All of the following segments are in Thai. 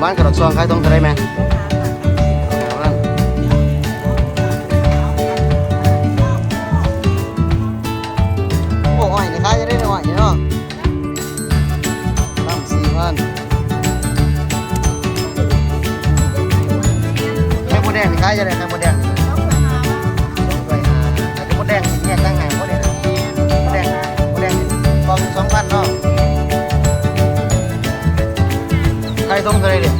บ้านกระดกซองขายตรงเท่าไรแม่โอ้ยนี่ขายจะได้หน่อยเนาะ3-4 พันไข่มดแดงนี่ขายจะได้ไข่มดแดงไข่มดแดงแยกตั้งหางมดแดงกอง2,000เนาะขายตรงเท่าไรเด็ก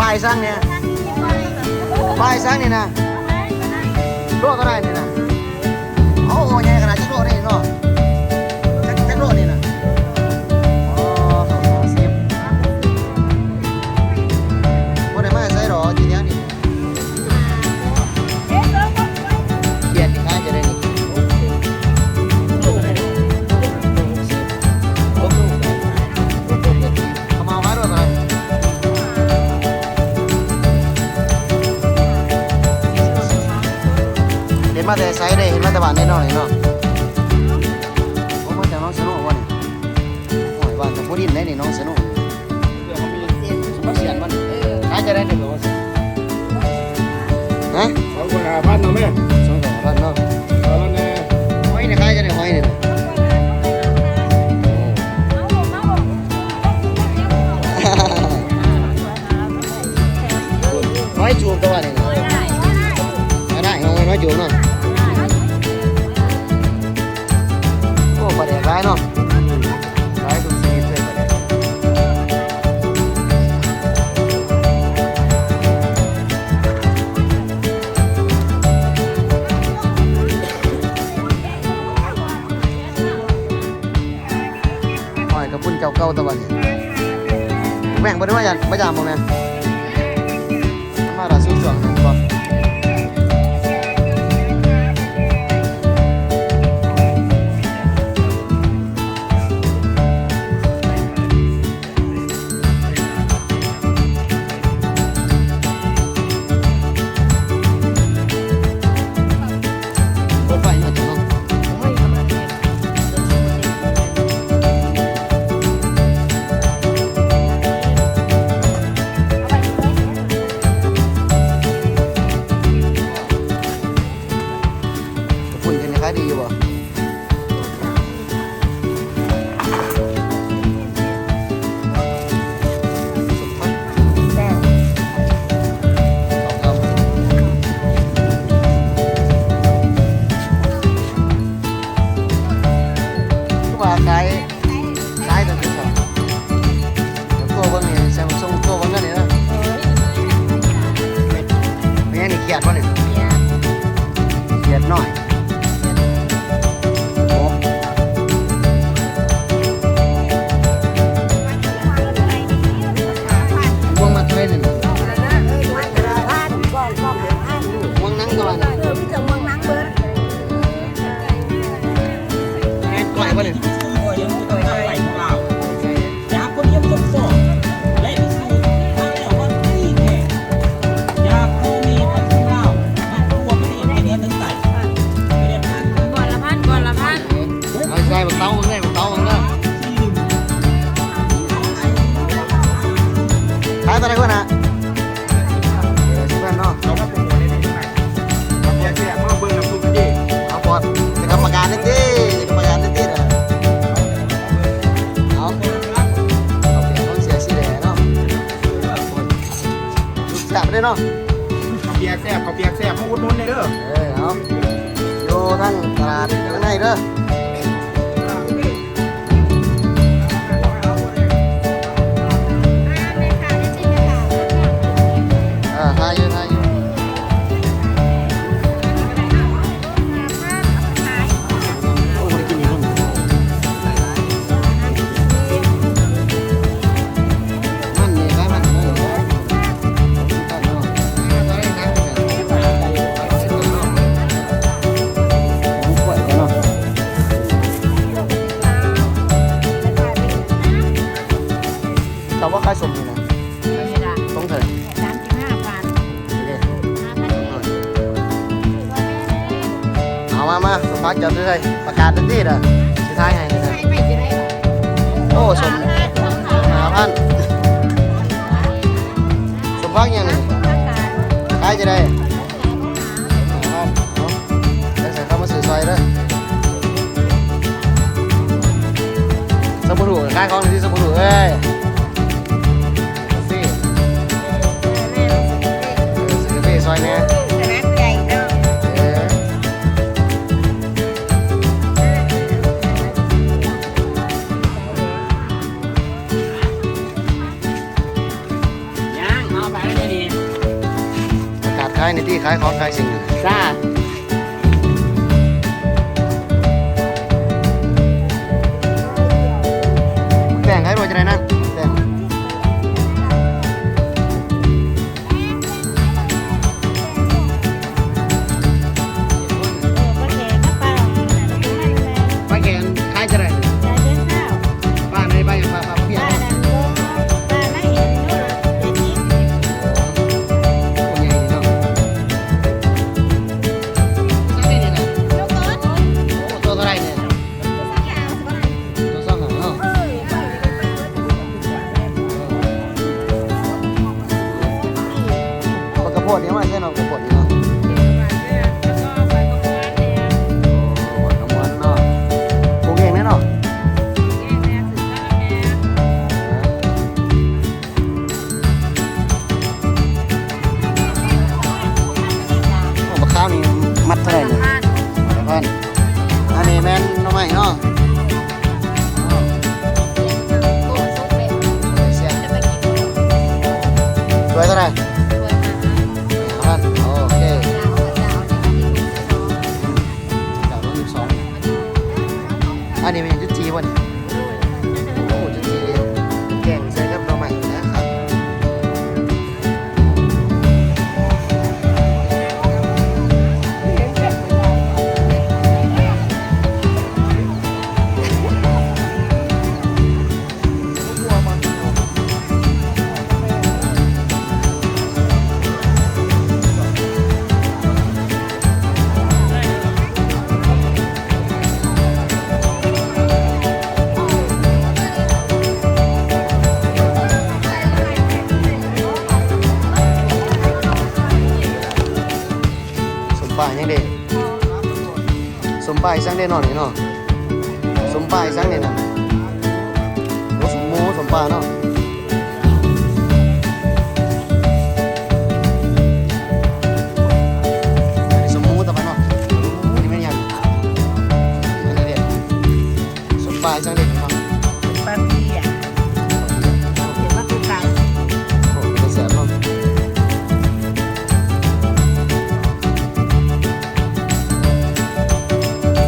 ป้ายสั่งเนี่ยป้ายสั่งนี่นะโลเท่าไรนี่นะโอ้โหใหญ่ขนาดจักโลนี่เนาะจักโลนี่นะอ๋อ10บ่ได้มาใส่หรอทีเดียวนี่เขียนนี่ขายจะได้นี่เขามาว่าด้วยอะไรเห็นมาแต่ไซส์ได้เห็นมาแต่บ้านได้นอนเลยเนาะโอ้มาจากน้องสนุกวะนี่โอ้ยบ้านจากผู้ดินได้นี่น้องสนุกมาเสียนมันขายจะได้หนึ่งหรอฮะ2,500เนาะแม่ 2,500เนาะ เอาแล้วแน่ หอยนี่ขายจะได้หอยนี่หอยจูบตัวนี่ได้หอยจูบเนาะโอ้ประเดี๋ยวร้ายเนาะร้ายทุกชนิดเลยประเดี๋ยวหอยกระปุ้นเจ้าเก่าตัวนี้แบ่งไปด้วยยันประจำบ่แม่มาละสู้สวงบ่ขายดีอยู่บ่ว่าขายตัวที่2ตัวเบิ่งนี่แซมซุงตัวเบิ่งนั่นนี่นะแม่นี่เขียดบ่นี่เขียดน้อยขายอะไรก่อนนะชิบะเนาะเอามาปรุงได้ดีมากเอาเสียมาเบิ่งน้ำซุปดีเอาปอดจะกรรมการนิดดิจะกรรมการนิดดินะเอาเปลี่ยนต้องเสียสีแดงเนาะแซ่บเลยเนาะเขาเปียกแซ่บมาอุดหนุนเลยเด้อเอาอยู่ทั้งตลาดข้างในเด้อทายอยู่โอ้ไม่กินอีกคนมันนี่ครับมัน ายสมนี่นะ ไม่ได้ ต้องเท่าไหร่ 35,000 นี่เด้มาสมพักจะได้ประกาศทันทีเด้อสุดท้ายให้นะ ไม่จะได้ โอ้สม5,000สมพักยังนี่ขายจะได้5,000เอาได้ใส่เข้ามาซื้อซอยเด้อสมุนหูขายของที่สมุนหูเอ้ยซื้อกาแฟซอยเนี่ย ย่างเอาไปแล้วนี่ ประกาศขายในที่ขายของขายสิ่ง จ้า แต่งให้บ่จะได้นั่งแต่งป้าแกนขายจะได้ป้าในบ้านป้าเพียรคนใหญ่เนาะสักนิดนะโอ้ตัวเท่าไรเนี่ยตัวสองเหรอเนาะกระโปดเนี่ยมาใช่เนาะกระโปดนี่เนาะหมดกระมวลเนาะปลูกเองแน่เนาะมะขามนี่มัดเท่าไหร่เนี่ย1,000อันนี้แม่นน้องใหม่เนาะสวยเท่าไหร่5,000โอเคจากรุ่น12อันนี้เป็นจุดจีวันโอ้จุดจีแกงใส่กับน้องใหม่นะครับสมป่ายยังเด็สมป่ายสั่งได้นอนนี่เนาะสมป่ายสั่งได้นะโอ้สมหมูสมป่าเนาะสมหมูตะวันเนาะนี่ไม่ยังอันนี้เด็ดสมป่ายสั่งได้เนาะ ปาปีอ่ะเห็นว่าคือไก่ โอ้เป็นแสบเนาะ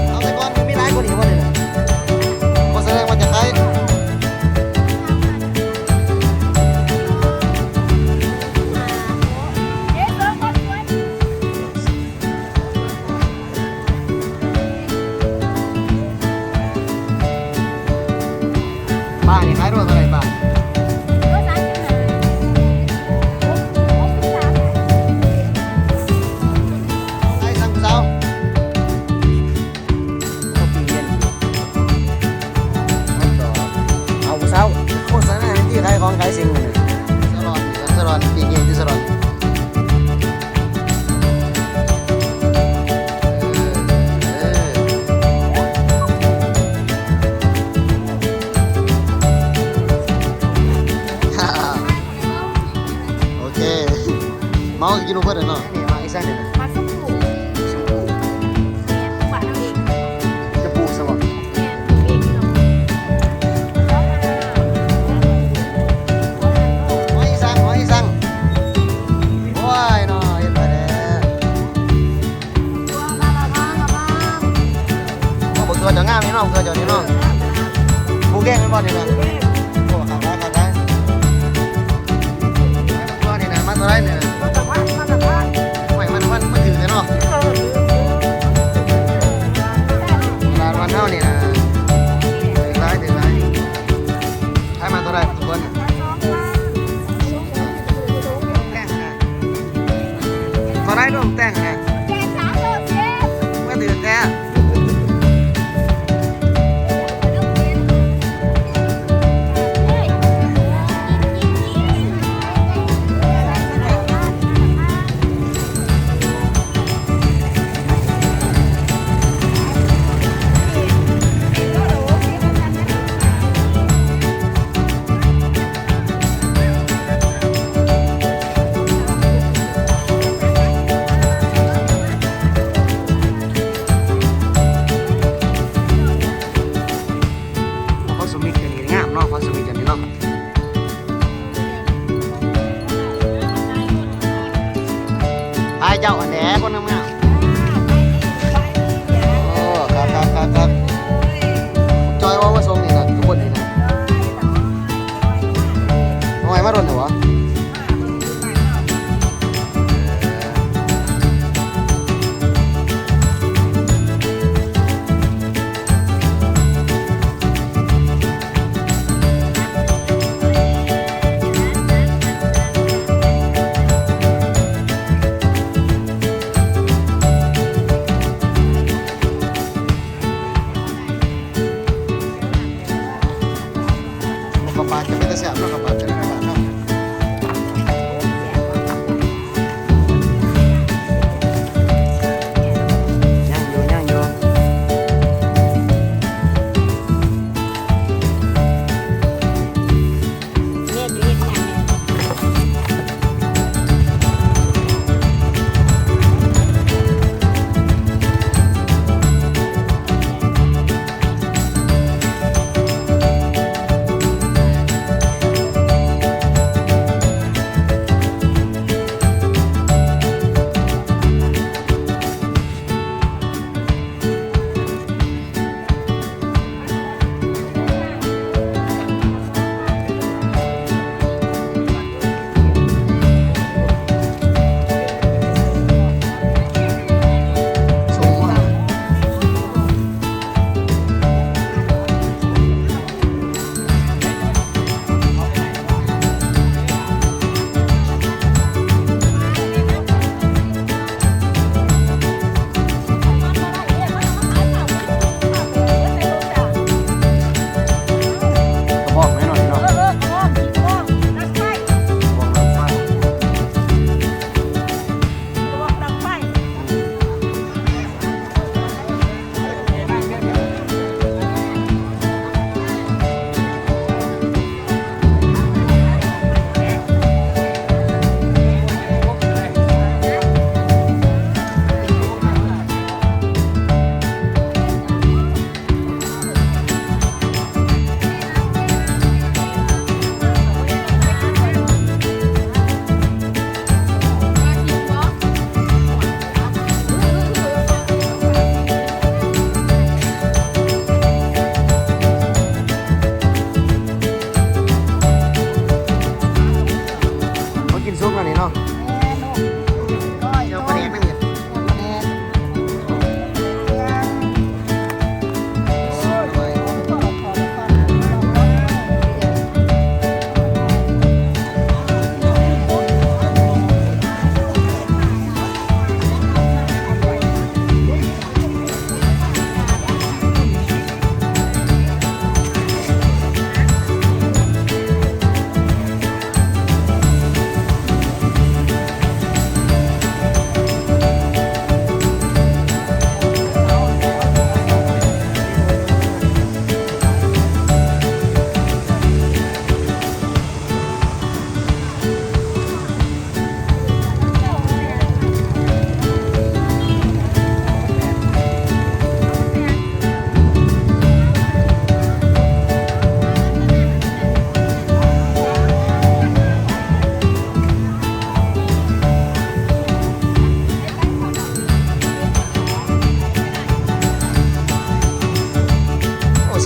เอาแต่ก่อนมันมีหลายกว่านี้บ่ได้น่ะบ่แสดงว่าจะขายป้านี่ขายรวดเท่าไหร่ป้าขายสั่งผู้สาวเอาปีเย็นเอาผู้สาวโฆษณาในที่ขายของขายสิ่งเลยสลอนปีเย็นที่สลอนโอเคเมากินเพื่อนเนาะนี่มาอีกสักหนึ่ง มาสักครู่แม่บ้านเอาเอง จะปลูกสมอง แม่เองเนาะ หอยสังว้ายเนาะเห็นไปเด้อบอกตัวจะงามนี่เนาะตัวเจ้านี่เนาะปลูกแกงเป็นบ่นี่นะโอ้ขาดได้ตัวนี่นะมาตัวไรเนี่ยหอยมันถือเลยเนาะร้านวันเท่านี่นะถึงไรให้มาตัวไรทุกคน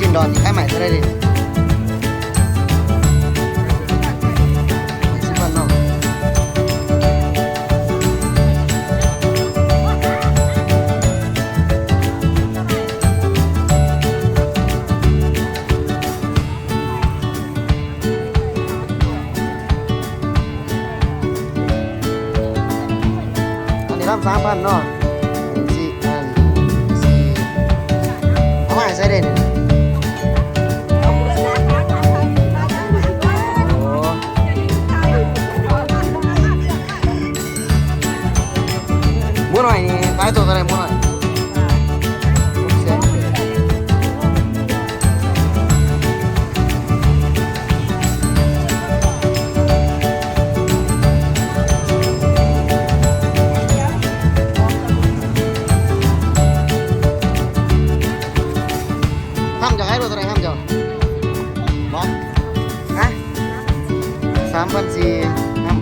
นดอนที่ขายใหม่เท่าไรดิสิบบาทเนาะอันนี้รับ3,000เนาะเอามาให้ใส่ได้นี่โอ้หมูหน่อยนี่ขายตัวเท่าไหร่หมูหน่อยห้ามจะขายตัวเท่าไหร่ห้ามจะบอกฮะ3,400ห้าม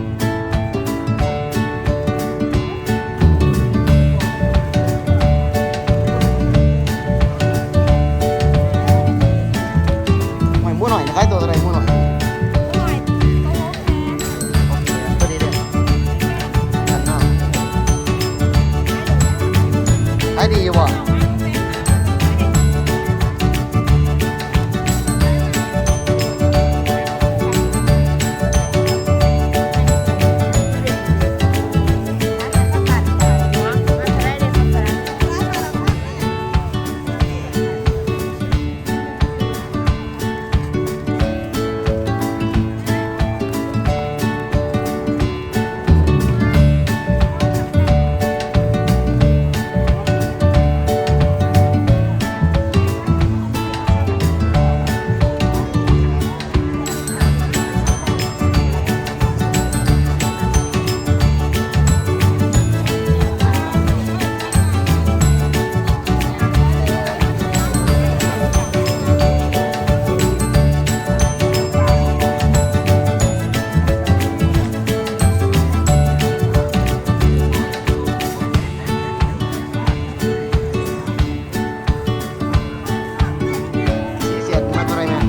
หมูหน่อยขายตัวเท่าไหร่หมูหน่อยตัวนี้เด้อกันเนาะขายดีอยู่บ่ สีเสียดมาตัวไรแม่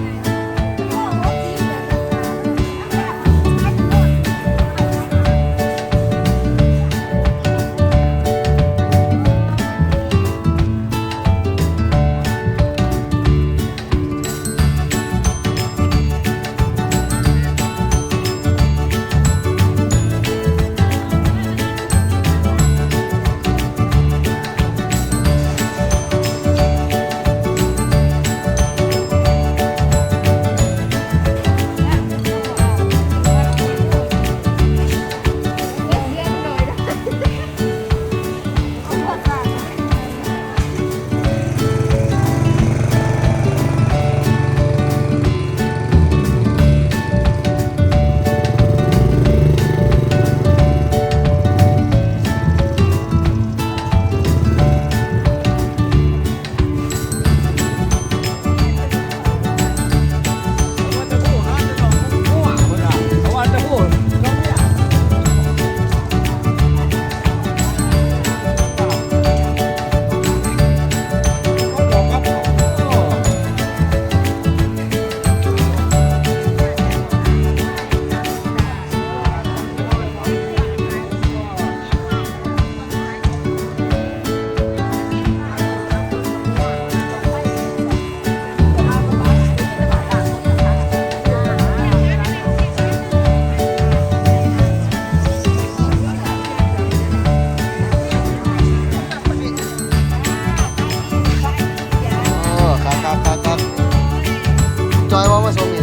โอ้ครับจอยว่ามาส่ง